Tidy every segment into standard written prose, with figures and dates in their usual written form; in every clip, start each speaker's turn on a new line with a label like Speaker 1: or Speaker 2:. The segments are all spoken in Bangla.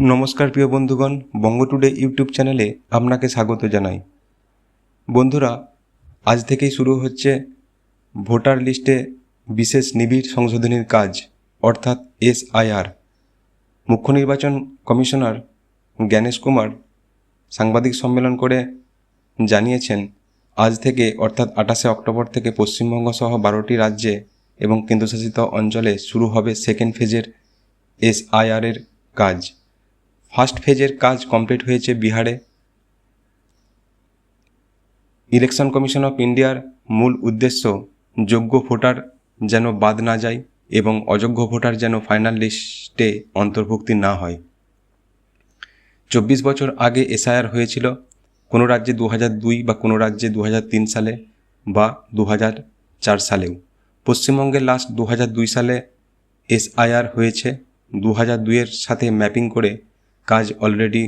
Speaker 1: নমস্কার প্রিয় বন্ধুগণ, বঙ্গ টুডে ইউটিউব চ্যানেলে আপনাকে স্বাগত জানাই। বন্ধুরা, আজ থেকেই শুরু হচ্ছে ভোটার লিস্টে বিশেষ নিবিড় সংশোধনীর কাজ, অর্থাৎ SIR। মুখ্য নির্বাচন কমিশনার জ্ঞানেশ কুমার সাংবাদিক সম্মেলন করে জানিয়েছেন, আজ থেকে অর্থাৎ 28শে অক্টোবর থেকে পশ্চিমবঙ্গ সহ 12টি রাজ্যে এবং কেন্দ্রশাসিত অঞ্চলে শুরু হবে সেকেন্ড ফেজের SIR এর কাজ। ফার্স্ট ফেজের কাজ কমপ্লিট হয়েছে বিহারে। ইলেকশন কমিশন অফ ইন্ডিয়ার মূল উদ্দেশ্য যোগ্য ভোটার যেন বাদ না যায় এবং অযোগ্য ভোটার যেন ফাইনাল লিস্টে অন্তর্ভুক্তি না হয়। 24 বছর আগে SIR হয়েছিল, কোনো রাজ্যে 2002 বা কোনো রাজ্যে 2003 সালে বা 2004 সালেও। পশ্চিমবঙ্গে লাস্ট 2002 সালে SIR হয়েছে। 2002-এর সাথে ম্যাপিং করে কাজ অলরেডি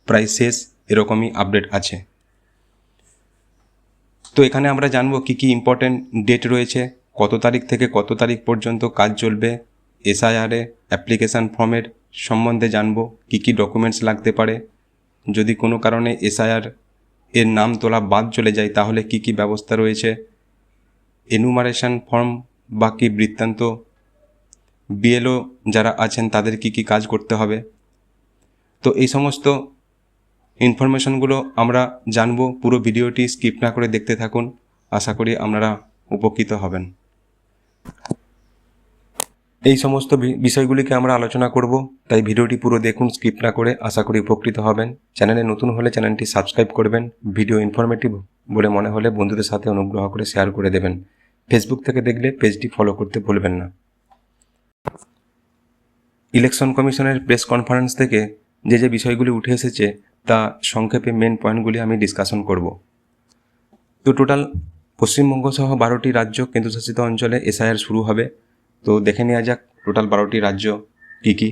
Speaker 1: প্রায় শেষ, এরকমই আপডেট আছে। তো এখানে আমরা জানবো কি কি ইম্পর্টেন্ট ডেট রয়েছে, কত তারিখ থেকে কত তারিখ পর্যন্ত কাজ চলবে। SIR অ্যাপ্লিকেশান ফর্মের সম্বন্ধে জানবো, কি কি ডকুমেন্টস লাগতে পারে। যদি কোনো কারণে SIR এর নাম তোলা বাদ চলে যায় তাহলে কি কি ব্যবস্থা রয়েছে। এনুমারেশন ফর্ম বা কি বৃত্তান্ত, BLO যারা আছেন তাদের কি কি কাজ করতে হবে। তো এই সমস্ত ইনফরমেশনগুলো আমরা জানবো। পুরো ভিডিওটি স্কিপ না করে দেখতে থাকুন, আশা করি আপনারা উপকৃত হবেন। এই সমস্ত বিষয়গুলিকে আমরা আলোচনা করব, তাই ভিডিওটি পুরো দেখুন স্কিপ না করে, আশা করি উপকৃত হবেন। চ্যানেলে নতুন হলে চ্যানেলটি সাবস্ক্রাইব করবেন। ভিডিও ইনফরমেটিভ বলে মনে হলে বন্ধুদের সাথে অনুগ্রহ করে শেয়ার করে দেবেন। ফেসবুক থেকে দেখলে পেজটি ফলো করতে ভুলবেন না। ইলেকশন কমিশনের প্রেস কনফারেন্স থেকে যে বিষয়গুলি উঠে এসেছে তা সংক্ষেপে মেন পয়েন্টগুলি আমি ডিসকাশন করব। তো টোটাল পশ্চিমবঙ্গ সহ 12টি রাজ্য কেন্দ্রশাসিত অঞ্চলে SIR শুরু হবে। তো দেখে নেওয়া যাক টোটাল 12টি রাজ্য কী কী।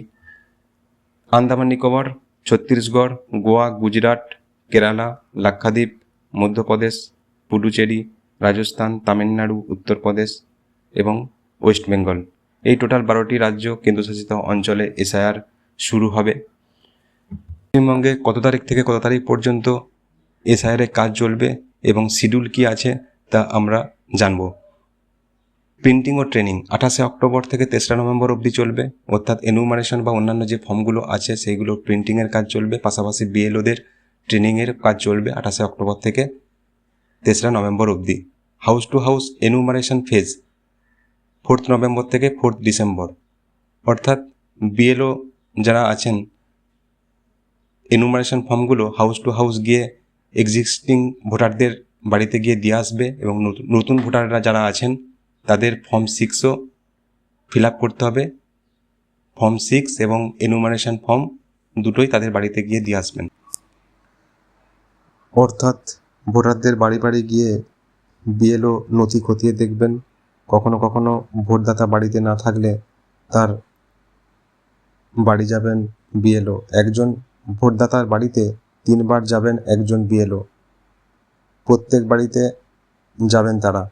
Speaker 1: আন্দামান নিকোবর, ছত্তিশগড়, গোয়া, গুজরাট, কেরালা, লাক্ষাদ্বীপ, মধ্যপ্রদেশ, পুডুচেরি, রাজস্থান, তামিলনাড়ু, উত্তরপ্রদেশ এবং ওয়েস্ট বেঙ্গল। এই টোটাল 12টি রাজ্য কেন্দ্রশাসিত অঞ্চলে SIR শুরু হবে। পশ্চিমবঙ্গে কত তারিখ থেকে কত তারিখ পর্যন্ত SIR এর কাজ চলবে এবং শিডিউল কি আছে তা আমরা জানব। প্রিন্টিং ও ট্রেনিং 28শে অক্টোবর থেকে 3রা নভেম্বর অবধি চলবে, অর্থাৎ এনুমারেশন বা অন্যান্য যে ফর্মগুলো আছে সেইগুলো প্রিন্টিংয়ের কাজ চলবে, পাশাপাশি BLOদের ট্রেনিংয়ের কাজ চলবে 28শে অক্টোবর থেকে 3রা নভেম্বর অবধি। House to house enumeration phase 4 November থেকে 4 ডিসেম্বর, অর্থাৎ BLO যারা আছেন এনুমারেশন ফর্মগুলো হাউস টু হাউস গিয়ে এক্সিস্টিং ভোটারদের বাড়িতে গিয়ে দিয়ে আসবে এবং নতুন ভোটাররা যারা আছেন তাদের ফর্ম 6ও ফিল আপ করতে হবে। ফর্ম 6 এবং এনুমারেশন ফর্ম দুটোই তাদের বাড়িতে গিয়ে দিয়ে আসবেন। অর্থাৎ ভোটারদের বাড়ি বাড়ি গিয়ে BLO নথি খতিয়ে দেখবেন। কখনো কখনো ভোটদাতা বাড়িতে না থাকলে তার বাড়ি যাবেন BLO। একজন ভোটদাতার বাড়িতে 3 বার যাবেন একজন BLO, প্রত্যেক বাড়িতে যাবেন তারা।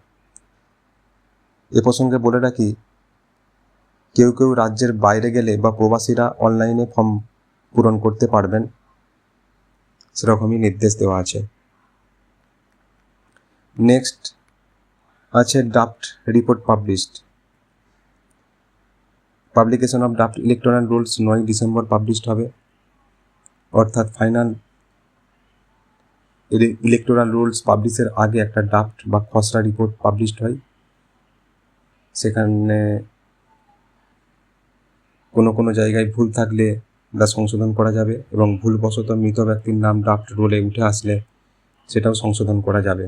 Speaker 1: এ প্রসঙ্গে বলে রাখি, কেউ কেউ রাজ্যের বাইরে গেলে বা প্রবাসীরা অনলাইনে ফর্ম পূরণ করতে পারবেন, সেরকমই নির্দেশ দেওয়া আছে। নেক্সট আছে draft report published. Publication of draft electoral rules 9 December published হবে, অর্থাৎ ফাইনাল ইলেকট্রাল রুলস পাবলিশের আগে একটা ড্রাফট বা খসড়া রিপোর্ট পাবলিশড হয়। সেখানে কোনো জায়গায় ভুল থাকলে তা সংশোধন করা যাবে এবং ভুলবশত মৃত ব্যক্তির নাম ড্রাফট রোলে উঠে আসলে সেটাও সংশোধন করা যাবে।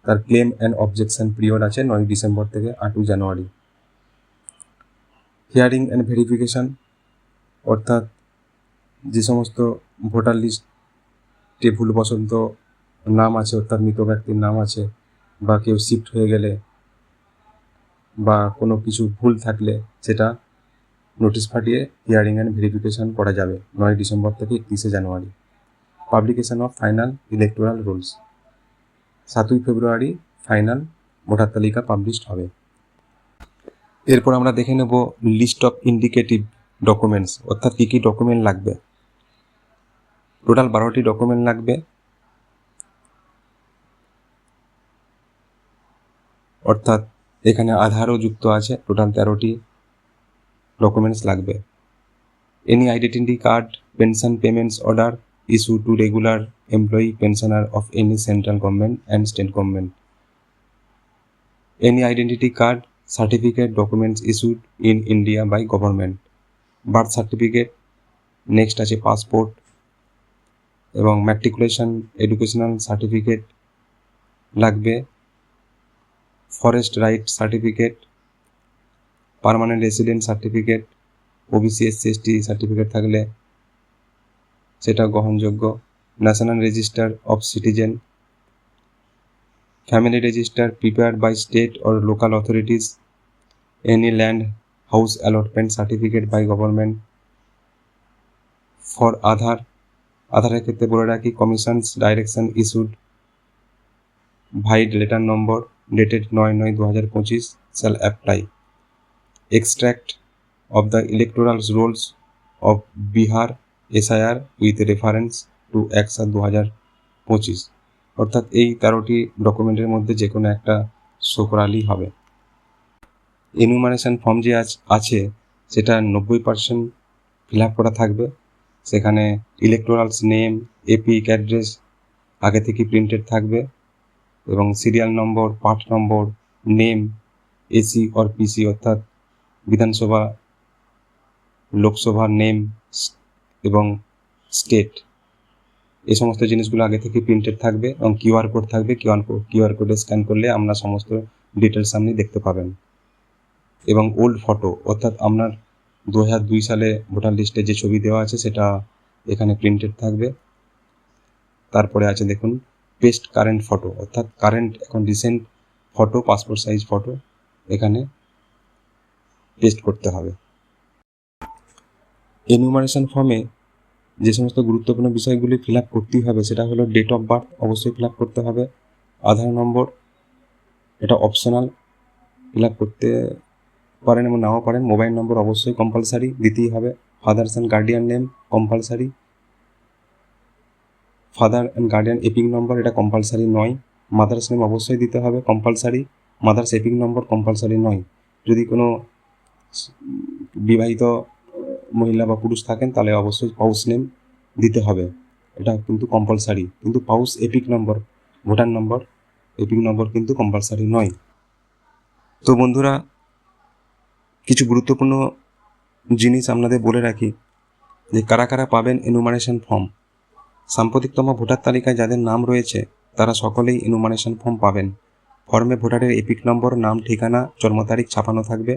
Speaker 1: তার ক্লেম অ্যান্ড অবজেকশন পিরিয়ড আছে 9 ডিসেম্বর থেকে 8 জানুয়ারি। হিয়ারিং অ্যান্ড ভেরিফিকেশান, অর্থাৎ যে সমস্ত ভোটার লিস্টে ভুলবশত নাম আছে, অর্থাৎ মৃত ব্যক্তির নাম আছে বা কেউ শিফট হয়ে গেলে বা কোনো কিছু ভুল থাকলে সেটা নোটিশ ফাটিয়ে হিয়ারিং অ্যান্ড ভেরিফিকেশান করা যাবে 9 ডিসেম্বর থেকে 31 January. Publication of final electoral rolls 7 February final voter তালিকা পাবলিশড হবে। এরপর আমরা দেখে নেব লিস্ট অফ ইন্ডিকেটিভ ডকুমেন্টস, অর্থাৎ কী কী ডকুমেন্ট লাগবে। টোটাল 12টি ডকুমেন্ট লাগবে, অর্থাৎ এখানে আধারও যুক্ত আছে। টোটাল 13টি ডকুমেন্টস লাগবে। Any identity card, pension payments order issued to regular employee pensioner of any central government and state government. Any identity card, certificate, documents issued in India by government. Birth certificate, next আছে পাসপোর্ট এবং ম্যাট্রিকুলেশন এডুকেশনাল সার্টিফিকেট লাগবে, forest right certificate, permanent resident certificate, OBC SC ST certificate থাকলে সেটা গ্রহণযোগ্য, national register of citizen, family register prepared by state or local authorities, any land house allotment certificate by government. For আধারের ক্ষেত্রে বলে রাখি, commission's direction issued vide letter number dated 9/9/2025 shall apply. Extract of the electoral rolls of Bihar SIR with reference to Act 2025, অর্থাৎ এই 13টি ডকুমেন্টের মধ্যে যে কোনো একটা শো করালেই হবে। এনুমারেশন ফর্ম যে আছে সেটা 90% ফিল আপ করা থাকবে। সেখানে ইলেকটোরালস নেম, এপিক অ্যাড্রেস আগে থেকে প্রিন্টেড থাকবে এবং serial number, part number, name, AC or PC অর্থাৎ বিধানসভা, লোকসভা নেম এবং স্টেট, এই সমস্ত জিনিসগুলো আগে থেকে প্রিন্টেড থাকবে এবং কিউআর কোড থাকবে। কিউআর কোডে স্ক্যান করলে আমরা সমস্ত ডিটেলস আপনি দেখতে পাবেন। এবং ওল্ড ফটো, অর্থাৎ আপনার 2002 সালে ভোটার লিস্টে যে ছবি দেওয়া আছে সেটা এখানে প্রিন্টেড থাকবে। তারপরে আছে দেখুন পেস্ট কারেন্ট ফটো, অর্থাৎ কারেন্ট এখন recent photo, passport size photo এখানে পেস্ট করতে হবে। এনুমারেশন ফর্মে যে সমস্ত গুরুত্বপূর্ণ বিষয়গুলি ফিল আপ করতেই হবে সেটা হলো ডেট অফ বার্থ অবশ্যই ফিল আপ করতে হবে, আধার নম্বর এটা অপশনাল, ফিল আপ করতে পারেন এবং নাও পারেন, মোবাইল নম্বর অবশ্যই কম্পালসারি দিতেই হবে, father's and guardian name compulsory, father and guardian epic নম্বর এটা কম্পালসারি নয়, মাদার্স নেম অবশ্যই দিতে হবে কম্পালসারি, মাদার্স এপিক নম্বর কম্পালসারি নয়। যদি কোনো বিবাহিত মহিলা বা পুরুষ থাকেন তাহলে অবশ্যই পাউস নেম দিতে হবে, এটা কিন্তু কম্পালসারি। কিন্তু পাউস এপিক নম্বর, ভোটার নম্বর এপিক নম্বর কিন্তু কম্পালসারি নয়। তো বন্ধুরা, কিছু গুরুত্বপূর্ণ জিনিস আপনাদের বলে রাখি যে কারা কারা পাবেন এনুমারেশন ফর্ম। সাম্প্রতিকতম ভোটার তালিকায় যাদের নাম রয়েছে তারা সকলেই এনুমারেশন ফর্ম পাবেন। ফর্মে ভোটারের এপিক নম্বর, নাম, ঠিকানা, জন্ম তারিখ ছাপানো থাকবে।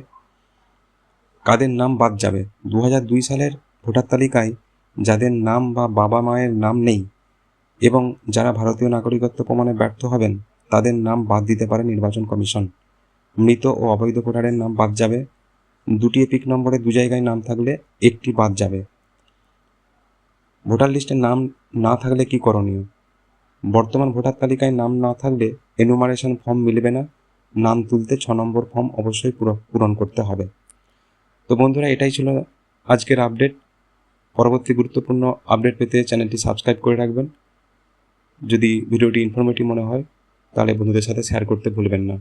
Speaker 1: কাদের নাম বাদ যাবে? 2002 সালের ভোটার তালিকায় যাদের নাম বা বাবা মায়ের নাম নেই এবং যারা ভারতীয় নাগরিকত্ব প্রমাণে ব্যর্থ হবেন তাদের নাম বাদ দিতে পারে নির্বাচন কমিশন। মৃত ও অবৈধ ভোটারের নাম বাদ যাবে। 2টি এপিক নম্বরে 2 জায়গায় নাম থাকলে 1টি বাদ যাবে। ভোটার লিস্টে নাম না থাকলে কি করণীয়? বর্তমান ভোটার তালিকায় নাম না থাকলে এনুমারেশন ফর্ম মিলবে না, নাম তুলতে 6 নম্বর ফর্ম অবশ্যই পূরণ করতে হবে। তো বন্ধুরা, এটাই ছিল আজকের আপডেট। পরবর্তী গুরুত্বপূর্ণ আপডেট পেতে চ্যানেলটি সাবস্ক্রাইব করে রাখবেন। যদি ভিডিওটি ইনফরমেটিভ মনে হয় তাহলে বন্ধুদের সাথে শেয়ার করতে ভুলবেন না।